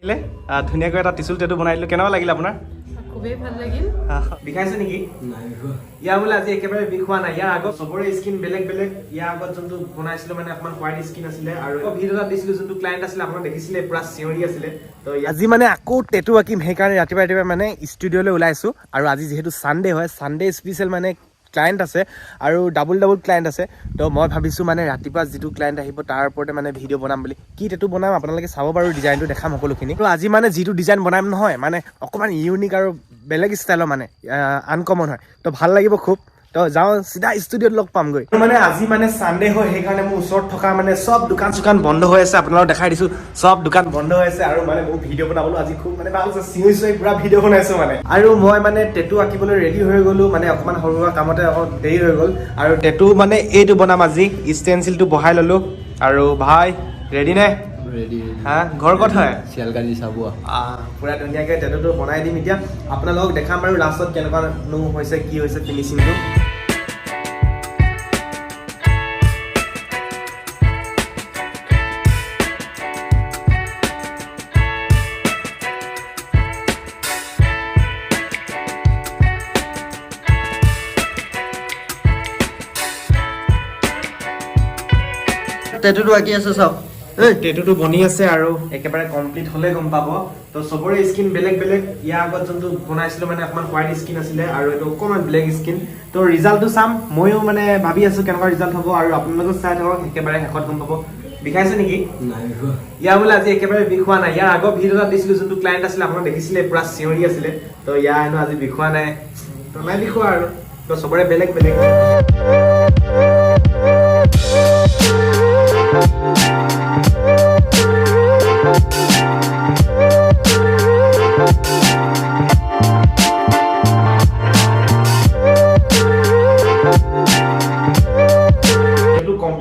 ধুনীয়াকৈ এটা টিচুল টেটু বনাই দিলোঁ কেনেকুৱা লাগিল আপোনাৰ খুবেই ভাল লাগিল বিষাইছে নেকি ইয়াৰ বোলে আজি একেবাৰে বিষ হোৱা নাই ইয়াৰ আগত চবৰে স্কিন বেলেগ বেলেগ ইয়াৰ আগত যোনটো বনাইছিলোঁ মানে অকণমান হোৱাইট স্কিন আছিলে আৰু ভিডিঅ' এটা দিছিলোঁ যোনটো ক্লায়েণ্ট আছিলে আপোনাক দেখিছিলে পুৰা চিঞৰি আছিলে তো আজি মানে আকৌ টেটু আঁকিম সেইকাৰণে ৰাতিপুৱা মানে ষ্টুডিঅ'লৈ ওলাইছোঁ আৰু আজি যিহেতু ছানডে হয় ছানডে স্পেচিয়েল মানে ক্লায়েণ্ট আছে আৰু ডাবল ক্লায়েণ্ট আছে তো মই ভাবিছোঁ মানে ৰাতিপুৱা যিটো ক্লায়েণ্ট আহিব তাৰ ওপৰতে মানে ভিডিঅ' বনাম বুলি কি টেটু বনাম আপোনালোকে চাব বাৰু ডিজাইনটো দেখাম সকলোখিনি তো আজি মানে যিটো ডিজাইন বনাম নহয় মানে অকণমান ইউনিক আৰু বেলেগ ষ্টাইলৰ মানে আনকমন হয় তো ভাল লাগিব খুব তো যাওঁ চিধা ষ্টুডিঅ'ত লগ পামগৈ মানে আজি মানে ছানডে হয় সেইকাৰণে মোৰ ওচৰত থকা মানে চব দোকান চোকান বন্ধ হৈ আছে আপোনালোকক দেখাই দিছোঁ চব দোকান বন্ধ হৈ আছে আৰু মানে মোৰ ভিডিঅ' বনাবলৈ আজি খুব মানে ভাল হৈছে চিঞৰি পুৰা ভিডিঅ' বনাইছোঁ মানে আৰু মই মানে টেটু আঁকিবলৈ ৰেডি হৈ গ'লোঁ মানে অকণমান সৰু সুৰা কামতে অকণ দেৰি হৈ গ'ল আৰু টেটু মানে এইটো বনাম আজি ষ্টেনচিলটো বহাই ল'লোঁ আৰু ভাই ৰেডি নে ৰেডি হা ঘৰ ক'ত হয় শিয়ালকাৰী চাবুৱা পুৰা ধুনীয়াকৈ টেটুটো বনাই দিম এতিয়া আপোনালোকক দেখাম বাৰু লাষ্টত কেনেকুৱানো হৈছে কি হৈছে ফিনিচিংটো টেটুটো আঁকি আছে চাওক টেটুটো বনি আছে আৰু একেবাৰে কমপ্লিট হ'লে গম পাব তো চবৰে স্কিন বেলেগ বেলেগ ইয়াৰ আগত যোনটো বনাইছিলোঁ মানে অকণমান হোৱাইট স্কিন আছিলে আৰু এইটো অকণমান ব্লেক স্কিন তো ৰিজাল্টটো চাম ময়ো মানে ভাবি আছোঁ কেনেকুৱা ৰিজাল্ট হ'ব আৰু আপোনালোকেও চাই থাকক একেবাৰে শেষত গম পাব বিষাইছে নেকি ইয়াৰ বোলে আজি একেবাৰে বিষ হোৱা নাই ইয়াৰ আগৰ ভিডিঅ' এটা দিছিলোঁ যোনটো ক্লায়েণ্ট আছিলে আপোনাক দেখিছিলে পুৰা চিঞৰি আছিলে তো ইয়াৰ হেনো আজি বিষ হোৱা নাই তো নাই বিষ হোৱা আৰু তো চবৰে বেলেগ বেলেগ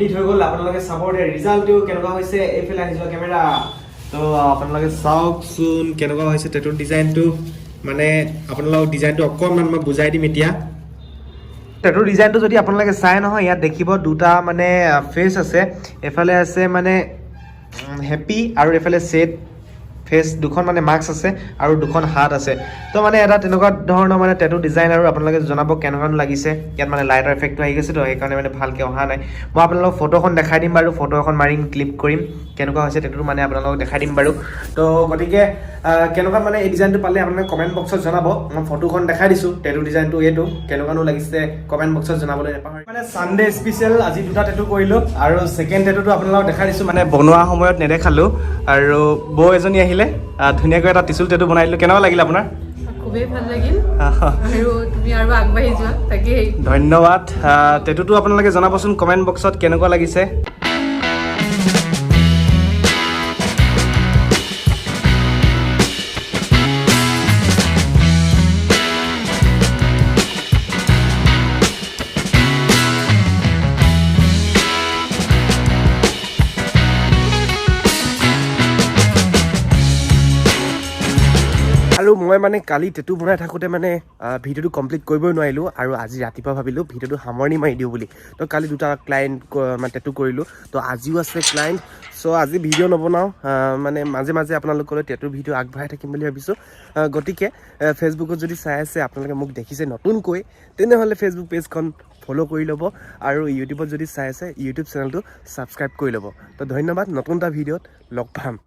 কমপ্লিট হৈ গ'ল আপোনালোকে চাব ৰিজাল্টটো কেনেকুৱা হৈছে এইফালে আহি যোৱা কেমেৰা তো আপোনালোকে চাওকচোন কেনেকুৱা হৈছে টেটুৰ ডিজাইনটো মানে আপোনালোকক ডিজাইনটো অকণমান মই বুজাই দিম এতিয়া টেটুৰ ডিজাইনটো যদি আপোনালোকে চাই নহয় ইয়াত দেখিব দুটা মানে ফেচ আছে এফালে আছে মানে হেপী আৰু এফালে ছেড ফেচ দুখন মানে মাস্ক আছে আৰু দুখন হাত আছে তো মানে এটা তেনেকুৱা ধৰণৰ মানে টেটু ডিজাইন আৰু আপোনালোকে জনাব কেনেকুৱানো লাগিছে ইয়াত মানে লাইটৰ এফেক্টটো আহি গৈছে তো সেইকাৰণে মানে ভালকৈ অহা নাই মই আপোনালোকক ফটোখন দেখাই দিম বাৰু ফটো এখন মাৰিম ক্লিক কৰিম কেনেকুৱা হৈছে টেটুটো মানে আপোনালোকক দেখাই দিম বাৰু তো গতিকে কেনেকুৱা মানে এই ডিজাইনটো পালে আপোনালোকে কমেণ্ট বক্সত জনাব মই ফটোখন দেখাই দিছোঁ টেটু ডিজাইনটো এইটো কেনেকুৱানো লাগিছে কমেণ্ট বক্সত জনাবলৈ নাপাহৰিব মানে ছানডে স্পেচিয়েল আজি দুটা টেটু কৰিলোঁ আৰু ছেকেণ্ড টেটুটো আপোনালোকক দেখাই দিছোঁ মানে বনোৱা সময়ত নেদেখালোঁ আৰু বৌ এজনী আহিলে ধুনীয়াকৈ এটা টিচুল টেটু বনাই দিলোঁ কেনেকুৱা লাগিল আপোনাৰ খুবেই ভাল লাগিল আৰু তুমি আৰু আগবাঢ়ি যোৱা তাকেই ধন্যবাদ টেটুটো আপোনালোকে জনাবচোন কমেণ্ট বক্সত কেনেকুৱা লাগিছে আৰু মই মানে কালি টেটু বনাই থাকোঁতে মানে ভিডিঅ'টো কমপ্লিট কৰিবই নোৱাৰিলোঁ আৰু আজি ৰাতিপুৱা ভাবিলোঁ ভিডিঅ'টো সামৰণি মাৰি দিওঁ বুলি তো কালি দুটা ক্লায়েণ্ট মানে টেটু কৰিলোঁ তো আজিও আছে ক্লায়েণ্ট চ' আজি ভিডিঅ' নবনাওঁ মানে মাজে মাজে আপোনালোকলৈ টেটুৰ ভিডিঅ' আগবঢ়াই থাকিম বুলি ভাবিছোঁ গতিকে ফেচবুকত যদি চাই আছে আপোনালোকে মোক দেখিছে নতুনকৈ তেনেহ'লে ফেচবুক পেজখন ফ'ল' কৰি ল'ব আৰু ইউটিউবত যদি চাই আছে ইউটিউব চেনেলটো ছাবস্ক্ৰাইব কৰি ল'ব তো ধন্যবাদ নতুন এটা ভিডিঅ'ত লগ পাম